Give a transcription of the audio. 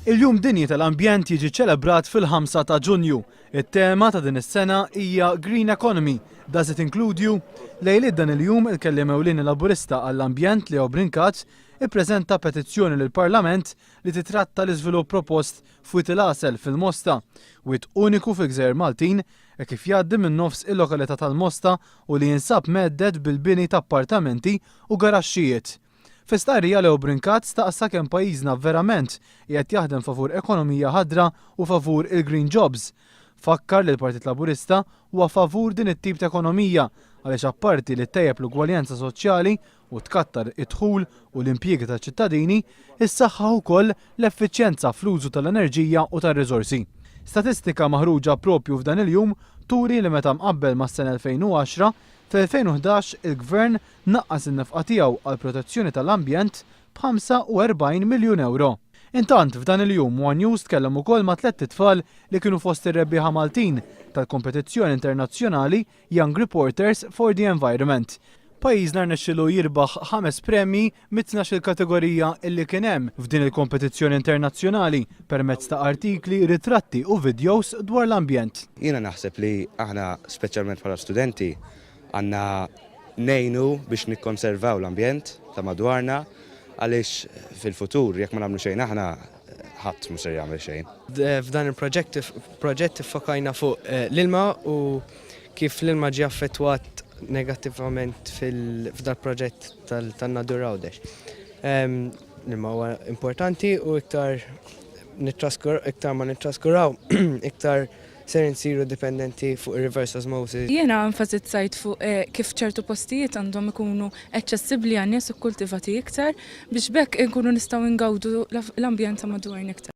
Il-Jum Dinji tal-Ambjent jiġi ċelebrat fil-5 ta' Ġunju. It-tema ta' din is-sena hija Green Economy. Does it include you? Lejliet dan il-jum il-kelliem ewlieni laburista għall-ambjent Leo Brincat ippreżenta petizzjoni lill-Parlament li titratta l-iżvilupp propost f'Wiet il-Għasel fil-Mosta, wiet uniku fil-Gżejjer Maltin kif jgħaddi minn nofs il-lokalità tal-Mosta u li jinsab medded bil-bini ta' appartamenti u garaxxijiet. F'istqarrija Leo Brincat staqsa kemm pajjiżna verament qiegħed jaħdem favur ekonomija ħadra u favur il-green jobs. Fakkar li l-Partit Laburista huwa favur din it-tip ta' ekonomija għaliex apparti li ttejjeb l-ugwaljanza soċjali u tkattar id-dħul u l-impjiegi taċ-ċittadini, issaħħaħ ukoll l-effiċjenza fl-użu tal-enerġija u tar-riżorsi. Statistika maħruġa propju f'dan il-jum turi li meta mqabbel mas-sena 2010 fl-2011 il-Gvern naqqas in-nefqa tiegħu għall protezzjoni tal-ambjent b'45 miljun euro. Intant f'dan il-jum One News tkellem ukoll ma' 3 tfal li kienu fost ir-rebbieħa Maltin tal-kompetizzjoni internazzjonali Young Reporters for the Environment. Pajjiżna rnexxielu jirbaħ 5 premji mit-12 kategorija illi kien hemm f'din il-kompetizzjoni internazzjonali permezz ta' artikli, ritratti u videos dwar l-ambjent. Jiena naħseb li aħna speċjalment bħala studenti għandna ngħinu biex nikkonservaw l-ambjent ta' madwarna għaliex fil-futur jekk ma nagħmlu xejn aħna ħadd mhux se jagħmel xejn. F'dan il-proġett iffokajna fuq l-ilma u kif l-ilma ġie affettwat negattivament f'dal proġett tan-Nadur Għawdex. L-ilma huwa importanti u iktar ma nittraskuraw, iktar ser insiru dipendenti fuq ir-reverse osmosis. Jiena enfasizzajt fuq kif ċertu postijiet għandhom ikunu aċċessibbli għan-nies u kultivati iktar biex bekk inkunu nistgħu ngawdu l-ambjent ta' madwarna iktar.